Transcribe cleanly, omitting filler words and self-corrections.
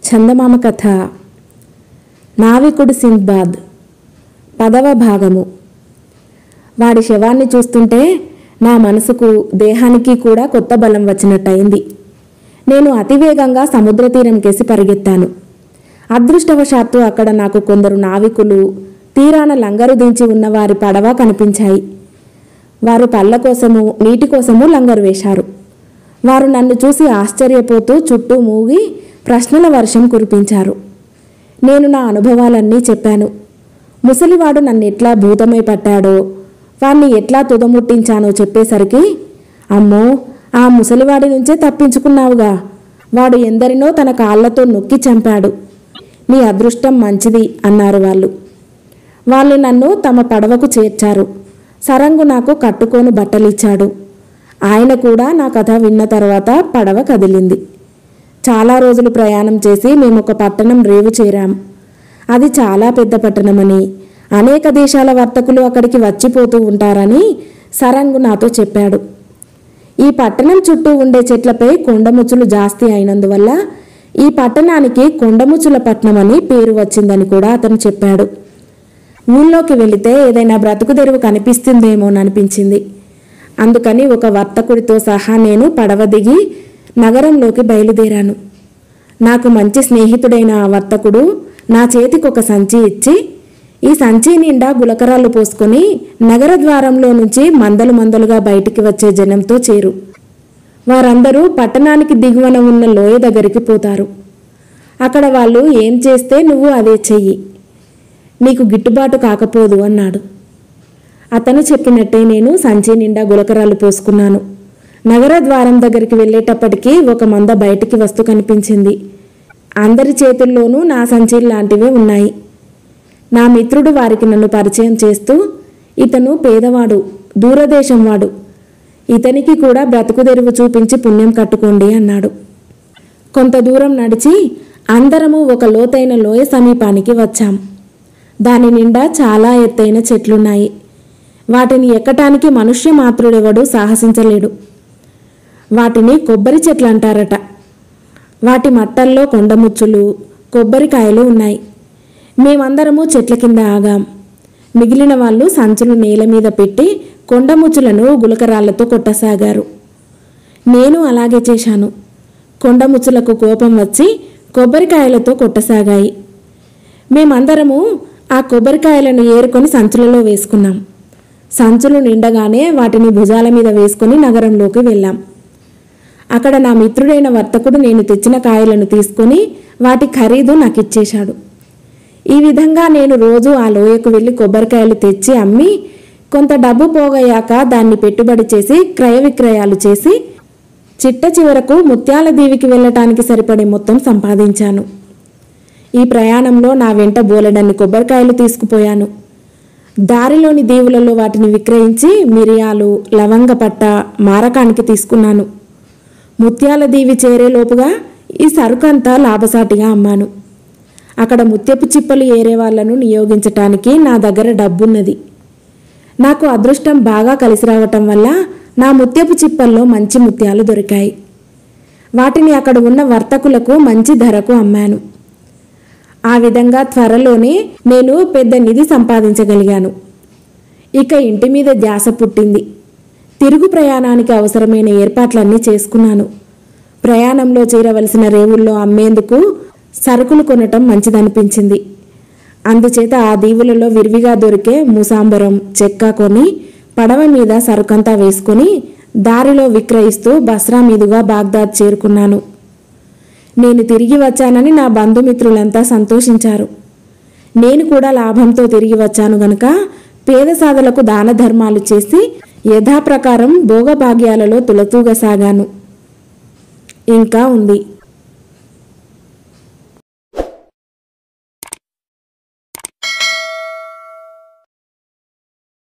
చందమామ కథ నావికుడు సింద్బాద్ 10వ భాగము. వాడి శవాన్ని చూస్తుంటే నా మనసుకు దేహానికి కూడా కొత్త బలం వచ్చినట్టయింది. నేను అతివేగంగా సముద్ర తీరం కేసి పరిగెత్తాను. అదృష్టవశాత్తు అక్కడ నాకు కొందరు నావికులు తీరాన లంగరు దించి ఉన్న వారి పడవ కనిపించాయి. వారు పళ్ళ కోసము నీటి కోసము లంగరు వేశారు. వారు నన్ను చూసి ఆశ్చర్యపోతూ చుట్టూ మూగి ప్రశ్నల వర్షం కురిపించారు. నేను నా అనుభవాలన్నీ చెప్పాను. ముసలివాడు నన్ను ఎట్లా భూతమై పట్టాడో, వాణ్ణి ఎట్లా తుదముట్టించానో చెప్పేసరికి, అమ్మో, ఆ ముసలివాడి నుంచే తప్పించుకున్నావుగా, వాడు ఎందరినో తన కాళ్లతో నొక్కి చంపాడు, నీ అదృష్టం మంచిది అన్నారు వాళ్ళు. వాళ్ళు నన్ను తమ పడవకు చేర్చారు. సరంగు నాకు కట్టుకోను బట్టలిచ్చాడు. ఆయన కూడా నా కథ విన్న తర్వాత పడవ కదిలింది. చాలా రోజులు ప్రయాణం చేసి మేము ఒక పట్టణం రేవు చేరాం. అది చాలా పెద్ద పట్టణమని, అనేక దేశాల వర్తకులు అక్కడికి వచ్చిపోతూ ఉంటారని సరంగు నాతో చెప్పాడు. ఈ పట్టణం చుట్టూ ఉండే చెట్లపై కొండముచ్చులు జాస్తి అయినందువల్ల ఈ పట్టణానికి కొండముచ్చుల పట్నం అని పేరు వచ్చిందని కూడా అతను చెప్పాడు. ఊళ్ళోకి వెళితే ఏదైనా బ్రతుకు తెరువు కనిపిస్తుందేమోననిపించింది. అందుకని ఒక వర్తకుడితో సహా నేను పడవ దిగి నగరంలోకి బయలుదేరాను. నాకు మంచి స్నేహితుడైన ఆ వర్తకుడు నా చేతికి ఒక సంచి ఇచ్చి, ఈ సంచి నిండా గులకరాలు పోసుకొని నగర ద్వారంలో నుంచి మందలు మందలుగా బయటికి వచ్చే జనంతో చేరు. వారందరూ పట్టణానికి దిగువన ఉన్న లోయ దగ్గరికి పోతారు. అక్కడ వాళ్ళు ఏం చేస్తే నువ్వు అదే చెయ్యి, నీకు గిట్టుబాటు కాకపోదు అన్నాడు. అతను చెప్పినట్టే నేను సంచి నిండా గులకరాలు పోసుకున్నాను. నగర ద్వారం దగ్గరికి వెళ్ళేటప్పటికీ ఒక మంద బయటికి వస్తూ కనిపించింది. అందరి చేతుల్లోనూ నా సంచి లాంటివే ఉన్నాయి. నా మిత్రుడు వారికి నన్ను పరిచయం చేస్తూ, ఇతను పేదవాడు, దూరదేశం వాడు, ఇతనికి కూడా బ్రతుకు తెరువు చూపించి పుణ్యం కట్టుకోండి అన్నాడు. కొంత దూరం నడిచి అందరము ఒక లోతైన లోయ సమీపానికి వచ్చాం. దాని నిండా చాలా ఎత్తైన చెట్లున్నాయి. వాటిని ఎక్కటానికి మనుష్య మాత్రుడెవడు సాహసించలేడు. వాటిని కొబ్బరి చెట్లు అంటారట. వాటి మట్టల్లో కొండముచ్చులు, కొబ్బరికాయలు ఉన్నాయి. మేమందరము చెట్ల కింద ఆగాం. మిగిలిన వాళ్ళు సంచులు నేల మీద పెట్టి కొండముచ్చులను గులకరాళ్లతో కొట్టసాగారు. నేను అలాగే చేశాను. కొండముచ్చులకు కోపం వచ్చి కొబ్బరికాయలతో కొట్టసాగాయి. మేమందరము ఆ కొబ్బరికాయలను ఏరుకొని సంచులలో వేసుకున్నాం. సంచులు నిండగానే వాటిని భుజాల మీద వేసుకొని నగరంలోకి వెళ్ళాం. అక్కడ నా మిత్రుడైన వర్తకుడు నేను తెచ్చిన కాయలను తీసుకొని వాటి ఖరీదు నాకు ఇచ్చేశాడు. ఈ విధంగా నేను రోజు ఆ లోయకు వెళ్ళి కొబ్బరికాయలు తెచ్చి అమ్మి కొంత డబ్బు పోగయ్యాక దాన్ని పెట్టుబడి చేసి క్రయ విక్రయాలు చేసి చిట్ట చివరకు ముత్యాల దీవికి వెళ్ళటానికి సరిపడే మొత్తం సంపాదించాను. ఈ ప్రయాణంలో నా వెంట బోలెడన్ని కొబ్బరికాయలు తీసుకుపోయాను. దారిలోని దీవులలో వాటిని విక్రయించి మిరియాలు, లవంగ పట్ట మారకానికి తీసుకున్నాను. ముత్యాల దీవి చేరేలోపుగా ఈ సరుకంతా లాభసాటిగా అమ్మాను. అక్కడ ముత్యపు చిప్పలు ఏరే వాళ్లను నియోగించటానికి నా దగ్గర డబ్బున్నది. నాకు అదృష్టం బాగా కలిసి రావటం వల్ల నా ముత్యపు చిప్పల్లో మంచి ముత్యాలు దొరికాయి. వాటిని అక్కడ ఉన్న వర్తకులకు మంచి ధరకు అమ్మాను. ఆ విధంగా త్వరలోనే నేను పెద్ద నిధి సంపాదించగలిగాను. ఇక ఇంటి మీద ధ్యాస పుట్టింది. తిరుగు ప్రయాణానికి అవసరమైన ఏర్పాట్లన్నీ చేసుకున్నాను. ప్రయాణంలో చేరవలసిన రేవుల్లో అమ్మేందుకు సరుకులు కొనటం మంచిదనిపించింది. అందుచేత ఆ దీవులలో విరివిగా దొరికే మూసాంబరం, చెక్క కొని పడవ మీద సరుకంతా వేసుకొని దారిలో విక్రయిస్తూ బస్రా మీదుగా బాగ్దాద్ చేరుకున్నాను. నేను తిరిగి వచ్చానని నా బంధుమిత్రులంతా సంతోషించారు. నేను కూడా లాభంతో తిరిగి వచ్చాను గనుక పేద సాధలకు దాన ధర్మాలు చేసి యథాప్రకారం భోగభాగ్యాలలో తులతూగసాగాను. ఇంకా ఉంది.